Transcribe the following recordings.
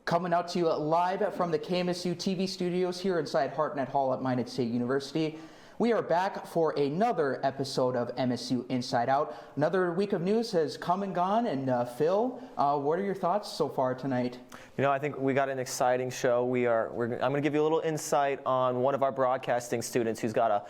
Coming out to you live from the KMSU TV studios here inside Harnett Hall at Minot State University. We are back for another episode of MSU Inside Out. Another week of news has come and gone, and Phil, what are your thoughts so far tonight? You know, I think we got an exciting show. I'm going to give you a little insight on one of our broadcasting students who's got a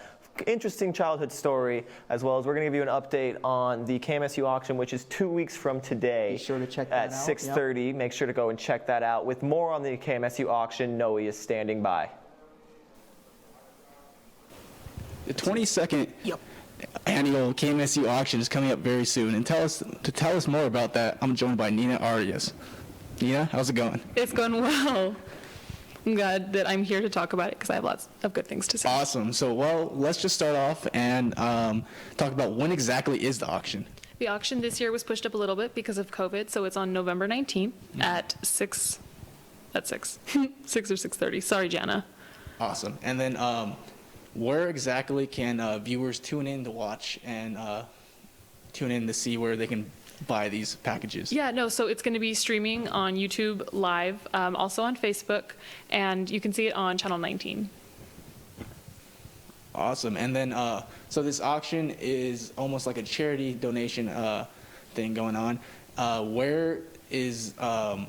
interesting childhood story, as well as we're going to give you an update on the KMSU auction, which is 2 weeks from today. Be sure to check that at 6:30. Yep. Make sure to go and check that out. With more on the KMSU auction, Noe is standing by. The 22nd Annual KMSU Auction is coming up very soon, and to tell us more about that, I'm joined by Nina Arias. Nina, how's it going? It's going well. I'm glad that I'm here to talk about it because I have lots of good things to say. Awesome. So, well, let's just start off and talk about when exactly is the auction. The auction this year was pushed up a little bit because of COVID, so it's on November 19th at 6 or 6:30. Sorry, Jana. Awesome. And then where exactly can viewers tune in to watch and tune in to see where they can buy these packages? Yeah, no, so it's going to be streaming on YouTube Live, also on Facebook, and you can see it on Channel 19. Awesome. And then, so this auction is almost like a charity donation thing going on. Where is the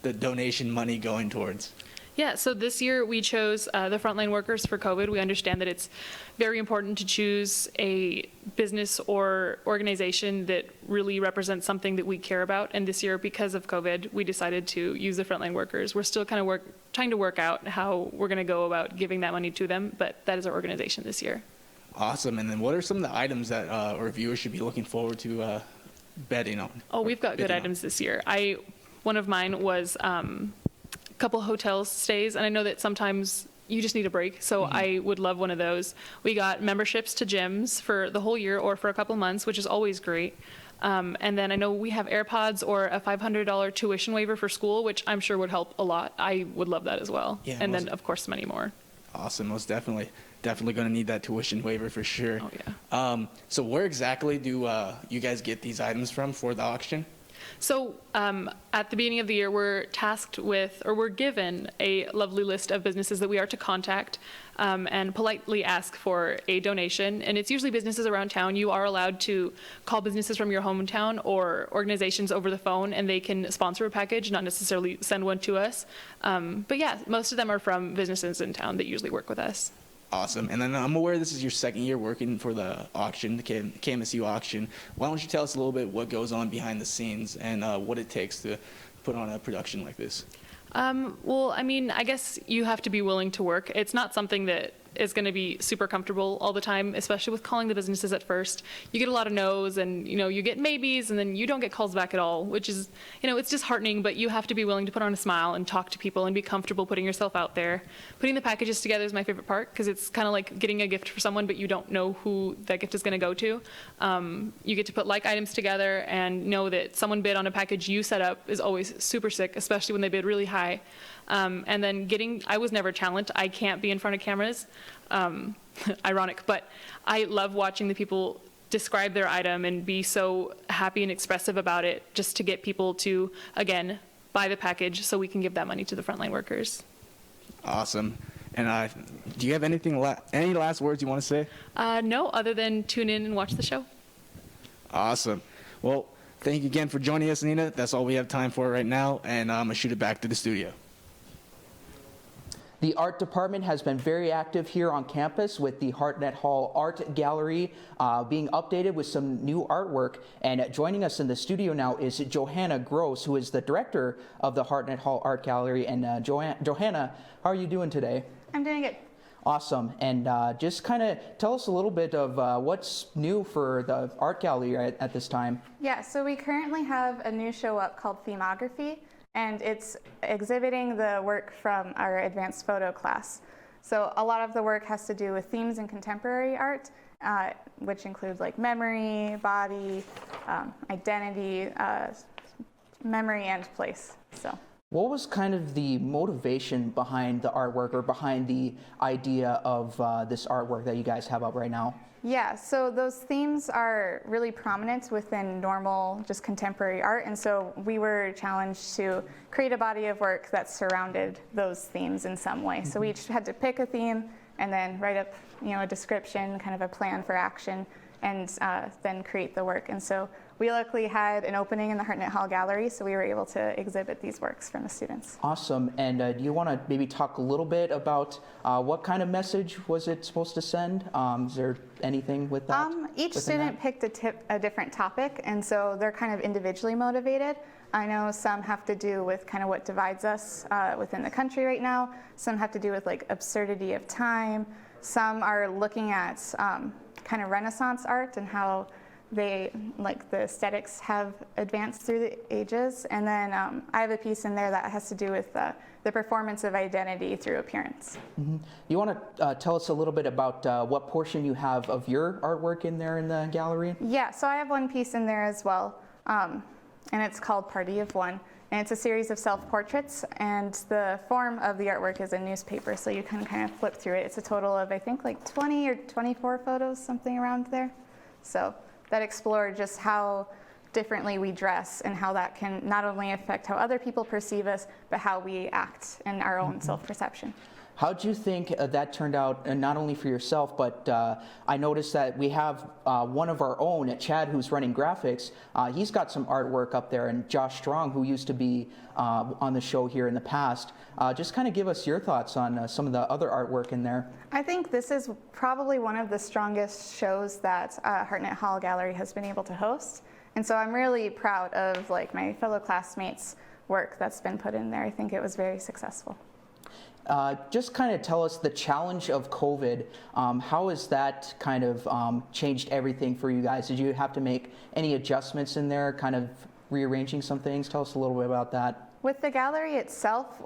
donation money going towards? Yeah, so this year we chose the frontline workers for COVID. We understand that it's very important to choose a business or organization that really represents something that we care about. And this year, because of COVID, we decided to use the frontline workers. We're still kind of trying to work out how we're going to go about giving that money to them, but that is our organization this year. Awesome. And then what are some of the items that our viewers should be looking forward to betting on? Oh, we've got good items this year. One of mine was couple hotel stays, and I know that sometimes you just need a break, so I would love one of those. We got memberships to gyms for the whole year or for a couple months, which is always great. And then I know we have AirPods or a $500 tuition waiver for school, which I'm sure would help a lot. I would love that as well. Yeah, and then, of course, many more. Awesome. Most definitely. Definitely going to need that tuition waiver for sure. Oh, yeah. So where exactly do you guys get these items from for the auction? So at the beginning of the year, we're given a lovely list of businesses that we are to contact and politely ask for a donation. And it's usually businesses around town. You are allowed to call businesses from your hometown or organizations over the phone, and they can sponsor a package, not necessarily send one to us. But yeah, most of them are from businesses in town that usually work with us. Awesome. And then I'm aware this is your second year working for the auction, the KMSU auction. Why don't you tell us a little bit what goes on behind the scenes and what it takes to put on a production like this? Well, I mean, I guess you have to be willing to work. It's not something that is going to be super comfortable all the time, especially with calling the businesses at first. You get a lot of no's and, you get maybes, and then you don't get calls back at all, which is, it's disheartening, but you have to be willing to put on a smile and talk to people and be comfortable putting yourself out there. Putting the packages together is my favorite part because it's kind of like getting a gift for someone, but you don't know who that gift is going to go to. You get to put like items together and know that someone bid on a package you set up is always super sick, especially when they bid really high. And then I was never talent. I can't be in front of cameras. Ironic, but I love watching the people describe their item and be so happy and expressive about it just to get people to, again, buy the package so we can give that money to the frontline workers. Awesome. And do you have any last words you want to say? No, other than tune in and watch the show. Awesome. Well, thank you again for joining us, Nina. That's all we have time for right now, and I'm going to shoot it back to the studio. The art department has been very active here on campus with the Harnett Hall Art Gallery being updated with some new artwork. And joining us in the studio now is Johannah Grosz, who is the director of the Harnett Hall Art Gallery. And Johannah, how are you doing today? I'm doing good. Awesome. And just kind of tell us a little bit of what's new for the art gallery at this time. Yeah, so we currently have a new show up called Themography, and it's exhibiting the work from our advanced photo class. So a lot of the work has to do with themes in contemporary art, which include like memory, body, identity, memory, and place. So. What was kind of the motivation behind the artwork or behind the idea of this artwork that you guys have up right now? Yeah, so those themes are really prominent within normal, just contemporary art, and so we were challenged to create a body of work that surrounded those themes in some way. So we each had to pick a theme and then write up, a description, kind of a plan for action, and then create the work. And so we luckily had an opening in the Harnett Hall Gallery, so we were able to exhibit these works from the students. Awesome. And do you want to maybe talk a little bit about what kind of message was it supposed to send? Is there anything with that? Each student picked a different topic, and so they're kind of individually motivated. I know some have to do with kind of what divides us within the country right now. Some have to do with like absurdity of time. Some are looking at kind of Renaissance art and how they, like the aesthetics have advanced through the ages. And then I have a piece in there that has to do with the performance of identity through appearance. Mm-hmm. You want to tell us a little bit about what portion you have of your artwork in there in the gallery? Yeah, so I have one piece in there as well, and it's called Party of One. And it's a series of self-portraits, and the form of the artwork is a newspaper, so you can kind of flip through it. It's a total of, I think, like 20 or 24 photos, something around there. So that explore just how differently we dress and how that can not only affect how other people perceive us, but how we act in our own self-perception. How do you think that turned out, not only for yourself, but I noticed that we have one of our own, Chad, who's running graphics. He's got some artwork up there, and Josh Strong, who used to be on the show here in the past. Just kind of give us your thoughts on some of the other artwork in there. I think this is probably one of the strongest shows that Harnett Hall Gallery has been able to host. And so I'm really proud of my fellow classmates' work that's been put in there. I think it was very successful. Just kind of tell us the challenge of COVID. How has that kind of changed everything for you guys? Did you have to make any adjustments in there, kind of rearranging some things? Tell us a little bit about that. With the gallery itself,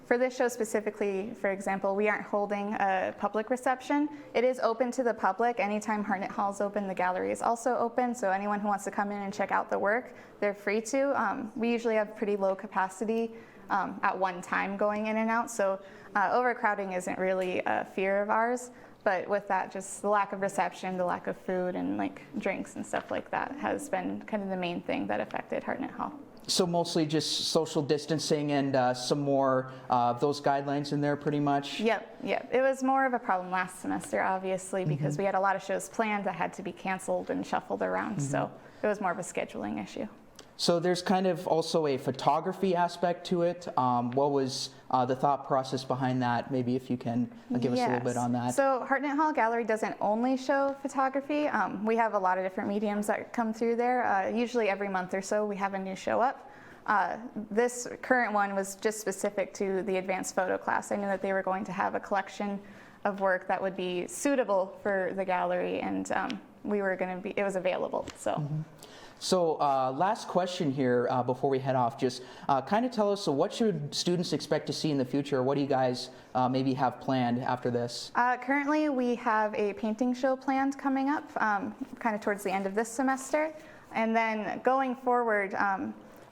for this show specifically, for example, we aren't holding a public reception. It is open to the public. Anytime Harnett Hall is open, the gallery is also open. So anyone who wants to come in and check out the work, they're free to. We usually have pretty low capacity at one time going in and out. So overcrowding isn't really a fear of ours. But with that, just the lack of reception, the lack of food and drinks and stuff like that has been kind of the main thing that affected Harnett Hall. So mostly just social distancing and some more of those guidelines in there pretty much? Yep. It was more of a problem last semester, obviously, because we had a lot of shows planned that had to be canceled and shuffled around. So it was more of a scheduling issue. So there's kind of also a photography aspect to it. What was the thought process behind that? Maybe if you can give us a little bit on that. So Harnett Hall Gallery doesn't only show photography. We have a lot of different mediums that come through there. Usually every month or so we have a new show up. This current one was just specific to the advanced photo class. I knew that they were going to have a collection of work that would be suitable for the gallery, and it was available. So. So last question here before we head off, just kind of tell us, so what should students expect to see in the future? What do you guys maybe have planned after this? Currently we have a painting show planned coming up kind of towards the end of this semester. And then going forward,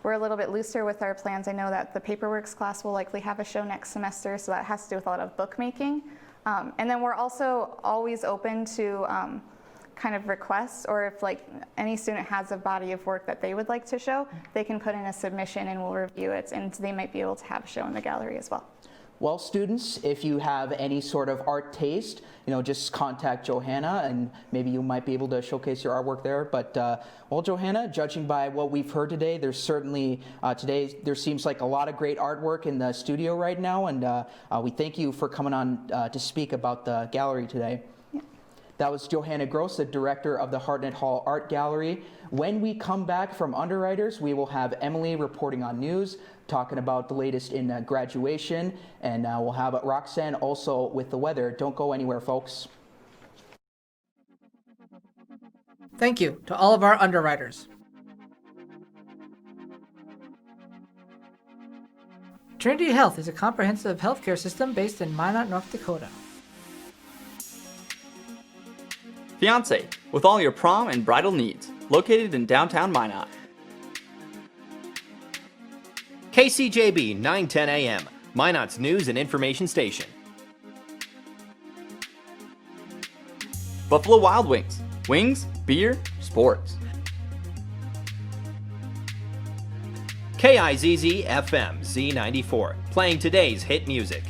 we're a little bit looser with our plans. I know that the paperworks class will likely have a show next semester, so that has to do with a lot of bookmaking. And then we're also always open to kind of requests, or if any student has a body of work that they would like to show, they can put in a submission and we'll review it, and they might be able to have a show in the gallery as well. Well, students, if you have any sort of art taste, just contact Johannah and maybe you might be able to showcase your artwork there. But, well, Johannah, judging by what we've heard today, there's certainly, there seems like a lot of great artwork in the studio right now, and we thank you for coming on to speak about the gallery today. That was Johannah Grosz, the director of the Harnett Hall Art Gallery. When we come back from Underwriters, we will have Emily reporting on news, talking about the latest in graduation, and we'll have Roxanne also with the weather. Don't go anywhere, folks. Thank you to all of our Underwriters. Trinity Health is a comprehensive healthcare system based in Minot, North Dakota. Fiancé, with all your prom and bridal needs, located in downtown Minot. KCJB 910 AM, Minot's news and information station. Buffalo Wild Wings. Wings, beer, sports. KIZZ FM Z94, playing today's hit music.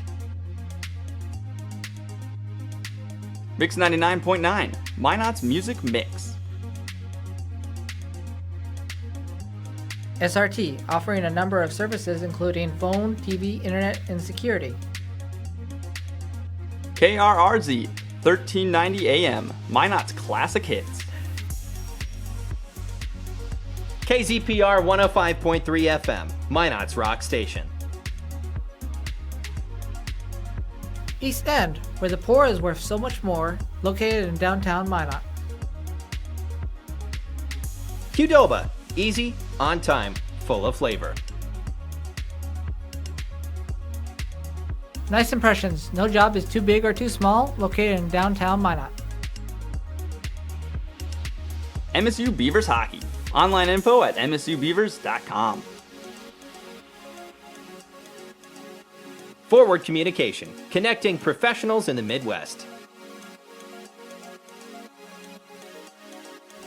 Mix 99.9, Minot's Music Mix. SRT, offering a number of services including phone, TV, internet, and security. KRRZ, 1390 AM, Minot's Classic Hits. KZPR 105.3 FM, Minot's Rock Station. East End, where the poor is worth so much more, located in downtown Minot. Qdoba, easy, on time, full of flavor. Nice Impressions, no job is too big or too small, located in downtown Minot. MSU Beavers Hockey. Online info at msubeavers.com. Forward Communication, connecting professionals in the Midwest.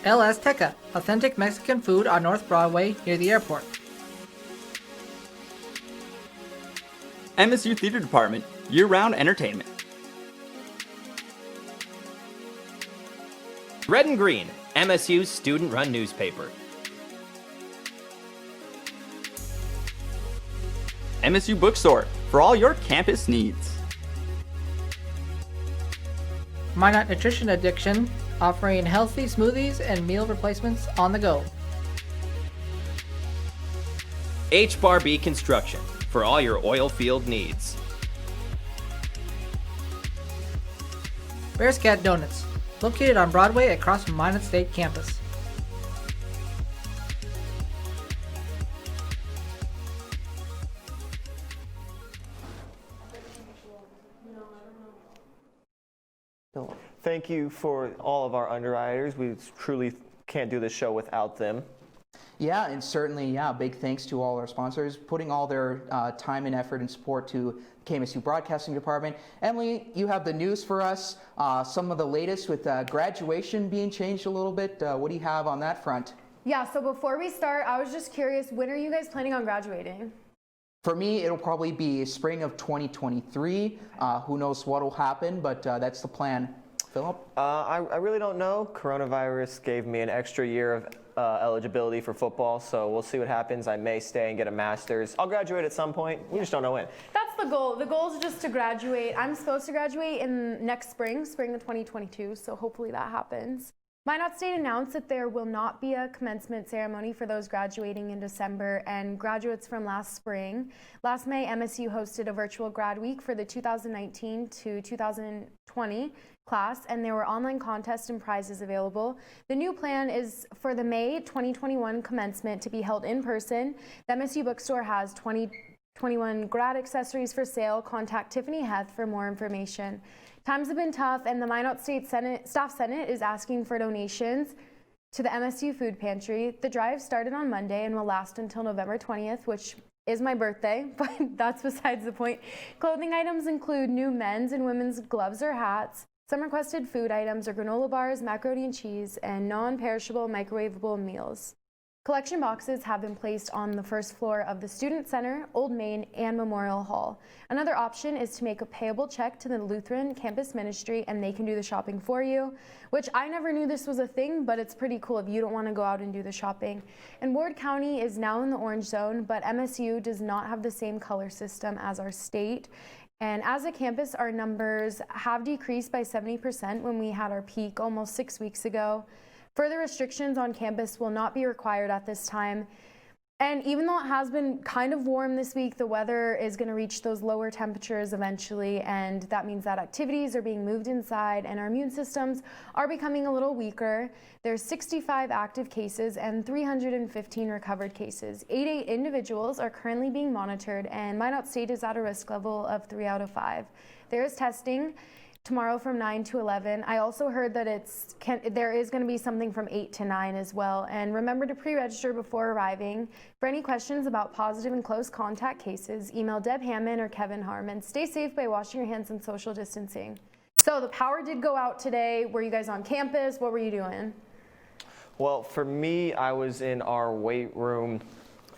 El Azteca, authentic Mexican food on North Broadway near the airport. MSU Theater Department, year-round entertainment. Red and Green, MSU's student-run newspaper. MSU Bookstore, for all your campus needs. Minot Nutrition Addiction, offering healthy smoothies and meal replacements on the go. H-Bar-B Construction, for all your oil field needs. Bear's Cat Donuts, located on Broadway across from Minot State campus. Thank you for all of our underwriters. We truly can't do this show without them. Yeah, and certainly, big thanks to all our sponsors, putting all their time and effort and support to the KMSU Broadcasting Department. Emily, you have the news for us, some of the latest with graduation being changed a little bit. What do you have on that front? Yeah, so before we start, I was just curious, when are you guys planning on graduating? For me, it'll probably be spring of 2023. Who knows what will happen, but that's the plan. Phillip? I really don't know. Coronavirus gave me an extra year of eligibility for football, so we'll see what happens. I may stay and get a master's. I'll graduate at some point. We just don't know when. That's the goal. The goal is just to graduate. I'm supposed to graduate in next spring of 2022, so hopefully that happens. Minot State announced that there will not be a commencement ceremony for those graduating in December and graduates from last spring. Last May, MSU hosted a virtual grad week for the 2019 to 2020 class, and there were online contests and prizes available. The new plan is for the May 2021 commencement to be held in person. The MSU bookstore has 2021 grad accessories for sale. Contact Tiffany Heth for more information. Times have been tough, and the Minot State Staff Senate is asking for donations to the MSU Food Pantry. The drive started on Monday and will last until November 20th, which is my birthday, but that's besides the point. Clothing items include new men's and women's gloves or hats. Some requested food items are granola bars, macaroni and cheese, and non-perishable microwavable meals. Collection boxes have been placed on the first floor of the Student Center, Old Main, and Memorial Hall. Another option is to make a payable check to the Lutheran Campus Ministry and they can do the shopping for you, which I never knew this was a thing, but it's pretty cool if you don't want to go out and do the shopping. And Ward County is now in the orange zone, but MSU does not have the same color system as our state. And as a campus, our numbers have decreased by 70% when we had our peak almost 6 weeks ago. Further restrictions on campus will not be required at this time. And even though it has been kind of warm this week, the weather is going to reach those lower temperatures eventually, and that means that activities are being moved inside and our immune systems are becoming a little weaker. There's 65 active cases and 315 recovered cases. 88 individuals are currently being monitored, and Minot State is at a risk level of 3 out of 5. There is testing tomorrow from 9 to 11. I also heard that there is going to be something from 8 to 9 as well. And remember to pre-register before arriving. For any questions about positive and close contact cases, email Deb Hammond or Kevin Harmon. Stay safe by washing your hands and social distancing. So the power did go out today. Were you guys on campus? What were you doing? Well, for me, I was in our weight room,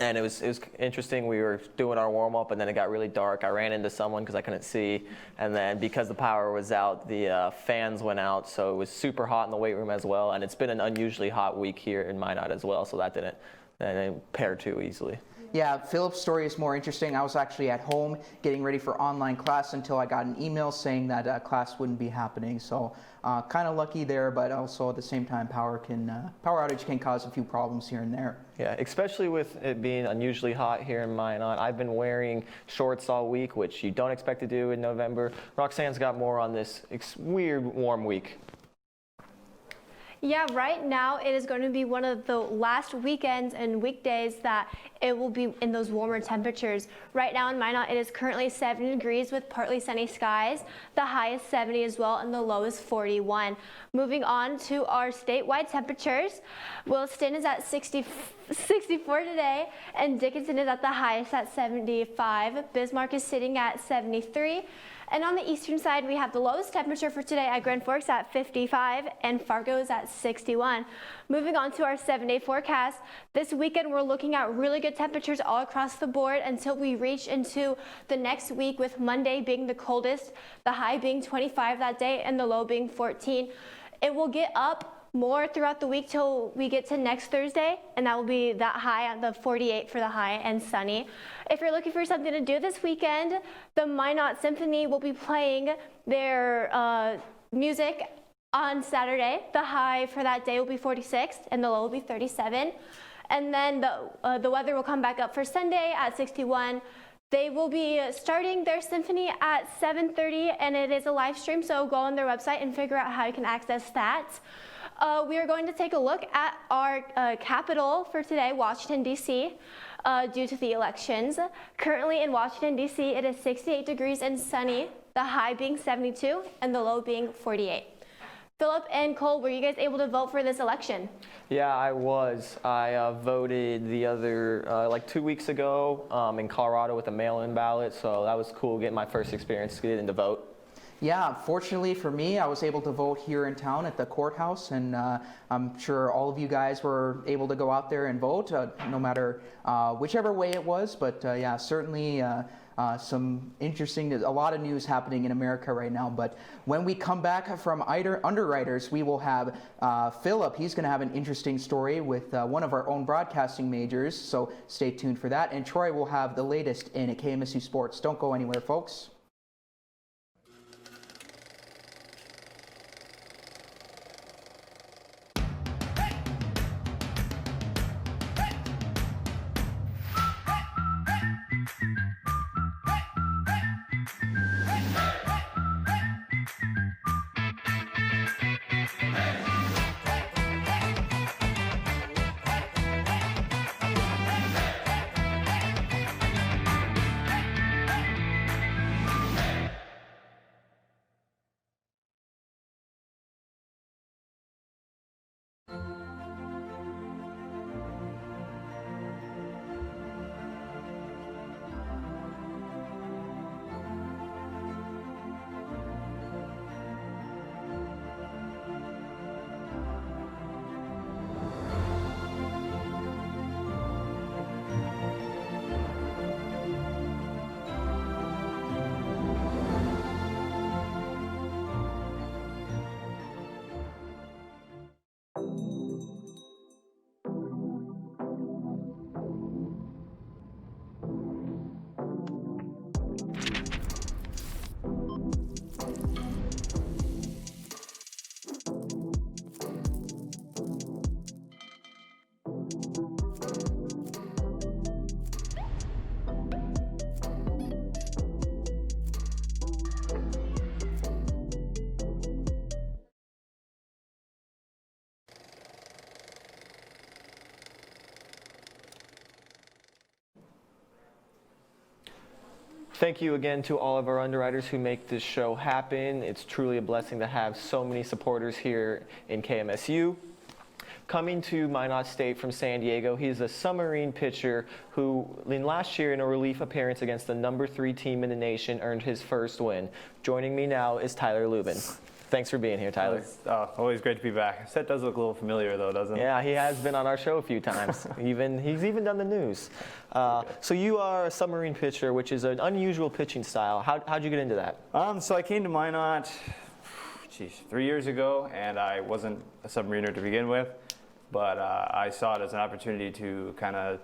and it was interesting. We were doing our warm-up, and then it got really dark. I ran into someone because I couldn't see, and then because the power was out, the fans went out, so it was super hot in the weight room as well, and it's been an unusually hot week here in Minot as well, so that didn't pair too easily. Yeah, Philip's story is more interesting. I was actually at home getting ready for online class until I got an email saying that class wouldn't be happening. So kind of lucky there, but also at the same time, power outage can cause a few problems here and there. Yeah, especially with it being unusually hot here in Minot. I've been wearing shorts all week, which you don't expect to do in November. Roxanne's got more on this weird warm week. Yeah, right now it is going to be one of the last weekends and weekdays that it will be in those warmer temperatures. Right now in Minot, it is currently 70 degrees with partly sunny skies. The high is 70 as well, and the low is 41. Moving on to our statewide temperatures, Williston is at 64 today, and Dickinson is at the highest at 75. Bismarck is sitting at 73. And on the eastern side, we have the lowest temperature for today at Grand Forks at 55, and Fargo is at 61. Moving on to our 7-day forecast, this weekend we're looking at really good temperatures all across the board until we reach into the next week, with Monday being the coldest, the high being 25 that day, and the low being 14. It will get up more throughout the week till we get to next Thursday, and that will be that high at the 48 for the high and sunny. If you're looking for something to do this weekend, the Minot Symphony will be playing their music on Saturday. The high for that day will be 46 and the low will be 37. And then the weather will come back up for Sunday at 61. They will be starting their symphony at 7:30, and it is a live stream, so go on their website and figure out how you can access that. We are going to take a look at our capital for today, Washington, D.C., due to the elections. Currently in Washington, D.C., it is 68 degrees and sunny, the high being 72 and the low being 48. Philip and Cole, were you guys able to vote for this election? Yeah, I was. I voted the other, like 2 weeks ago in Colorado with a mail-in ballot, so that was cool, getting my first experience getting to vote. Yeah, fortunately for me, I was able to vote here in town at the courthouse, and I'm sure all of you guys were able to go out there and vote, no matter whichever way it was. But yeah, certainly a lot of news happening in America right now. But when we come back from Underwriters, we will have Philip. He's going to have an interesting story with one of our own broadcasting majors, so stay tuned for that. And Troy will have the latest in KMSU sports. Don't go anywhere, folks. Thank you again to all of our underwriters who make this show happen. It's truly a blessing to have so many supporters here in KMSU. coming to Minot State from San Diego. He's a submarine pitcher who, in last year in a relief appearance against the number 3 team in the nation, earned his first win. Joining me now is Tyler Luban. Thanks for being here, Tyler. Always great to be back. Set does look a little familiar, though, doesn't it? Yeah, he has been on our show a few times. He's even done the news. So you are a submarine pitcher, which is an unusual pitching style. How'd you get into that? So I came to Minot, 3 years ago, and I wasn't a submariner to begin with, but I saw it as an opportunity to kind of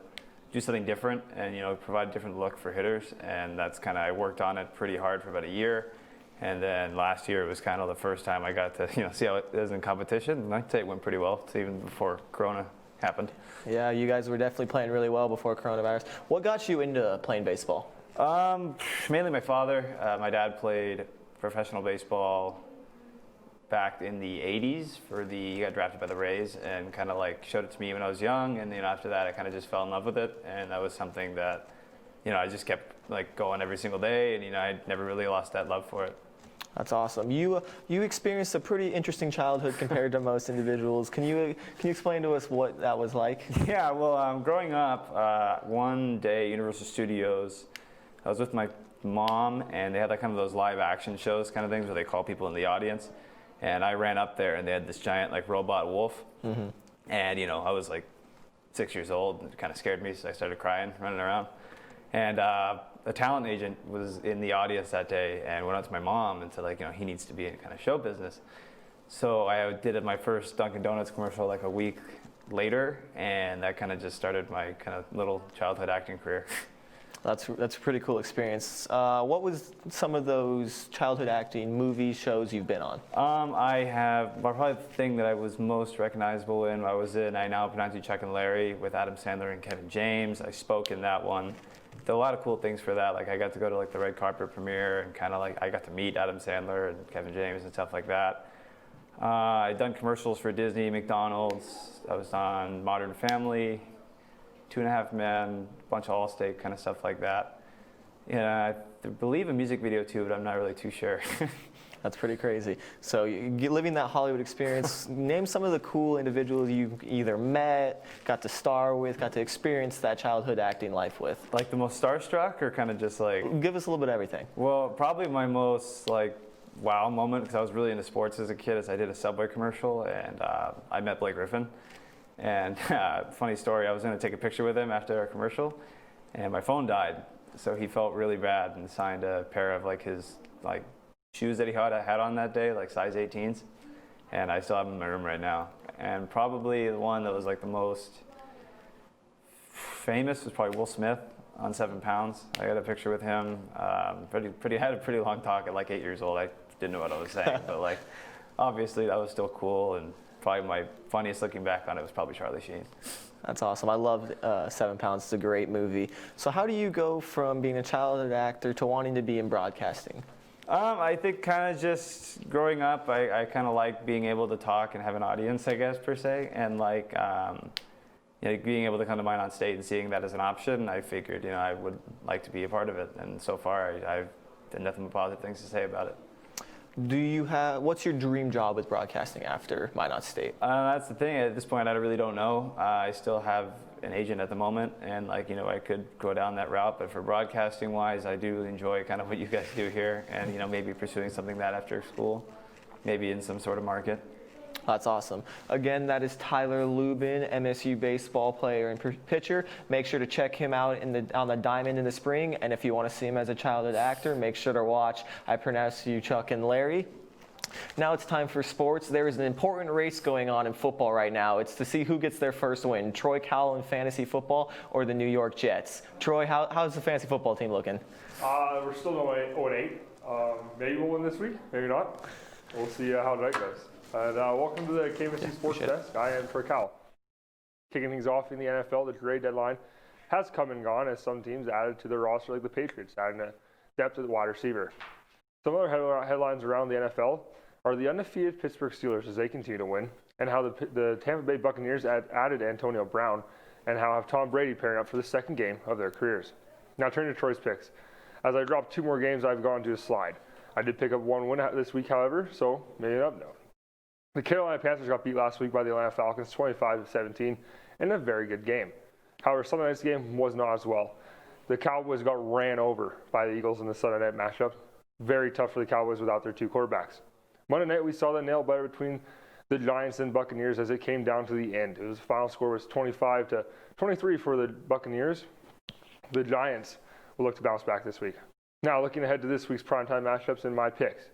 do something different and, provide a different look for hitters. And that's I worked on it pretty hard for about a year. And then last year it was kind of the first time I got to see how it is in competition. And I'd say it went pretty well, even before Corona happened. Yeah, you guys were definitely playing really well before coronavirus. What got you into playing baseball? Mainly my father. My dad played professional baseball back in the 80s. He got drafted by the Rays and kind of showed it to me when I was young. And after that I kind of just fell in love with it. And that was something that I just kept going every single day. And I never really lost that love for it. That's awesome. You experienced a pretty interesting childhood compared to most individuals. Can you explain to us what that was like? Yeah, well, growing up, one day at Universal Studios, I was with my mom, and they had kind of those live action shows kind of things where they call people in the audience. And I ran up there, and they had this giant robot wolf. Mm-hmm. And I was 6 years old, and it kind of scared me, so I started crying, running around. And a talent agent was in the audience that day and went out to my mom and said, he needs to be in kind of show business. So I did my first Dunkin' Donuts commercial a week later, and that kind of just started my kind of little childhood acting career. That's a pretty cool experience. What was some of those childhood acting movies, shows you've been on? I have, probably the thing that I was most recognizable in, I was in I Now Pronounce You Chuck and Larry with Adam Sandler and Kevin James. I spoke in that one. There were a lot of cool things for that. I got to go to the red carpet premiere and kind of I got to meet Adam Sandler and Kevin James and stuff like that. I'd done commercials for Disney, McDonald's. I was on Modern Family, 2.5 Men, a bunch of Allstate kind of stuff like that. Yeah, I believe a music video too, but I'm not really too sure. That's pretty crazy. So living that Hollywood experience, name some of the cool individuals you either met, got to star with, got to experience that childhood acting life with. The most starstruck, or kind of just Give us a little bit of everything. Well, probably my most wow moment, because I was really into sports as a kid, is I did a Subway commercial, and I met Blake Griffin. And funny story, I was going to take a picture with him after our commercial, and my phone died. So he felt really bad and signed a pair of his shoes that he had on that day, size 18s, and I still have them in my room right now. And probably the one that was the most famous was probably Will Smith on 7 Pounds. I got a picture with him. Had a pretty long talk at 8 years old. I didn't know what I was saying, but obviously that was still cool. And probably my funniest looking back on it was probably Charlie Sheen. That's awesome. I love 7 Pounds. It's a great movie. So how do you go from being a childhood actor to wanting to be in broadcasting? I think kind of just growing up, I kind of like being able to talk and have an audience, I guess, per se. And being able to come to Minot State and seeing that as an option, I figured, I would like to be a part of it. And so far, I've had nothing but positive things to say about it. What's your dream job with broadcasting after Minot State? That's the thing. At this point, I really don't know. I still have an agent at the moment, and I could go down that route. But for broadcasting wise, I do enjoy kind of what you guys do here, and maybe pursuing something that after school, maybe in some sort of market. That's awesome. Again, that is Tyler Luban, MSU baseball player and pitcher. Make sure to check him out on the Diamond in the spring. And if you want to see him as a childhood actor, make sure to watch I Pronounce You Chuck and Larry. Now it's time for sports. There is an important race going on in football right now. It's to see who gets their first win, Troy Kowal in fantasy football or the New York Jets. Troy, how's the fantasy football team looking? We're still 0-8. Maybe we'll win this week, maybe not. We'll see how tonight goes. And welcome to the KMSU Sports Desk. I am Troy Kowal. Kicking things off in the NFL, the trade deadline has come and gone as some teams added to their roster, like the Patriots, adding a depth at wide receiver. Some other headlines around the NFL are the undefeated Pittsburgh Steelers as they continue to win, and how the Tampa Bay Buccaneers added Antonio Brown, and how have Tom Brady pairing up for the second game of their careers. Now turning to Troy's picks. As I drop 2 more games, I've gone to a slide. I did pick up 1 win this week, however, so maybe an up note. The Carolina Panthers got beat last week by the Atlanta Falcons 25-17 in a very good game. However, Sunday night's game was not as well. The Cowboys got ran over by the Eagles in the Sunday night matchup. Very tough for the Cowboys without their two quarterbacks. Monday night, we saw the nail-biter between the Giants and Buccaneers as it came down to the end. The final score was 25-23 for the Buccaneers. The Giants will look to bounce back this week. Now, looking ahead to this week's primetime matchups and my picks.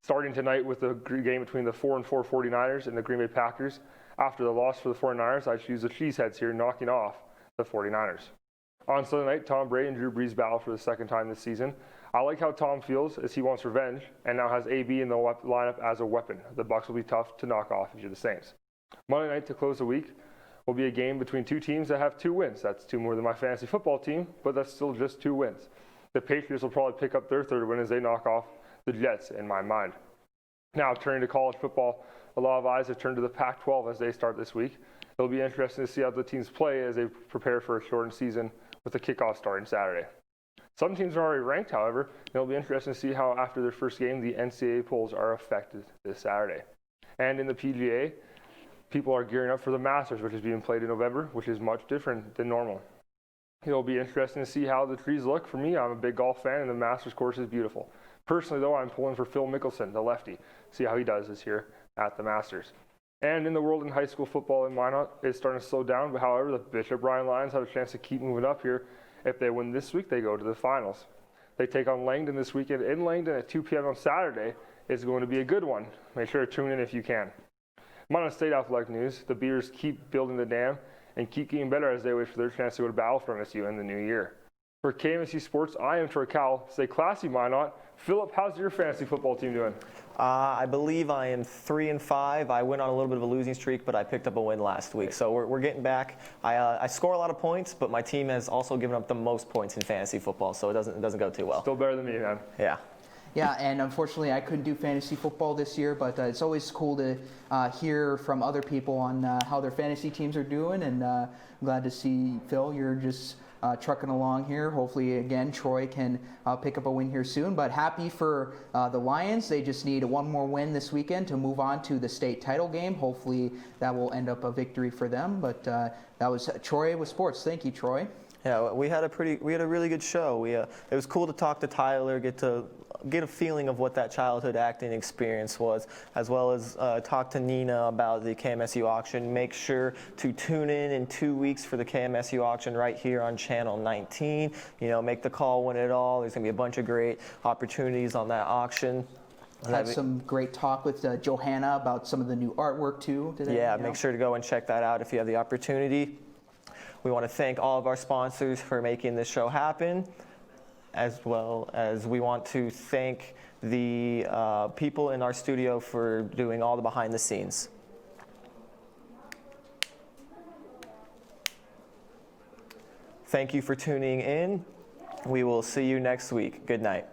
Starting tonight with the game between the 4-4 49ers and the Green Bay Packers. After the loss for the 49ers, I choose the Cheeseheads here, knocking off the 49ers. On Sunday night, Tom Brady and Drew Brees battle for the second time this season. I like how Tom feels as he wants revenge and now has AB in the lineup as a weapon. The Bucs will be tough to knock off if you're the Saints. Monday night to close the week will be a game between two teams that have 2 wins. That's 2 more than my fantasy football team, but that's still just 2 wins. The Patriots will probably pick up their 3rd win as they knock off the Jets, in my mind. Now, turning to college football, a lot of eyes have turned to the Pac-12 as they start this week. It'll be interesting to see how the teams play as they prepare for a shortened season with the kickoff starting Saturday. Some teams are already ranked, however, and it'll be interesting to see how after their first game the NCAA polls are affected this Saturday. And in the PGA, people are gearing up for the Masters, which is being played in November, which is much different than normal. It'll be interesting to see how the trees look. For me, I'm a big golf fan, and the Masters course is beautiful. Personally, though, I'm pulling for Phil Mickelson, the lefty, see how he does this year at the Masters. And in the world in high school football in Minot, it's starting to slow down, but however, the Bishop Bryan Lions have a chance to keep moving up here. If they win this week, they go to the finals. They take on Langdon this weekend in Langdon at 2 p.m. on Saturday. It's going to be a good one. Make sure to tune in if you can. Minot State athletic news, the Beavers keep building the dam and keep getting better as they wait for their chance to go to battle for MSU in the new year. For KMSU Sports, I am Troy Kowal. Stay classy, Minot. Phillip, how's your fantasy football team doing? I believe I am 3-5. I went on a little bit of a losing streak, but I picked up a win last week. So we're getting back. I score a lot of points, but my team has also given up the most points in fantasy football, so it doesn't go too well. Still better than me, man. Yeah. Yeah, and unfortunately I couldn't do fantasy football this year, but it's always cool to hear from other people on how their fantasy teams are doing, and I'm glad to see, Phil, you're just trucking along here. Hopefully, again, Troy can pick up a win here soon, but happy for the Lions. They just need one more win this weekend to move on to the state title game. Hopefully that will end up a victory for them, but that was Troy with sports. Thank you, Troy. Yeah, we had a really good show. It was cool to talk to Tyler, get a feeling of what that childhood acting experience was, as well as talk to Nina about the KMSU auction. Make sure to tune in 2 weeks for the KMSU auction right here on Channel 19. Make the call, win it all. There's gonna be a bunch of great opportunities on that auction. Had some great talk with Johannah about some of the new artwork too today. Yeah, make sure to go and check that out if you have the opportunity. We want to thank all of our sponsors for making this show happen, as well as we want to thank the people in our studio for doing all the behind the scenes. Thank you for tuning in. We will see you next week. Good night.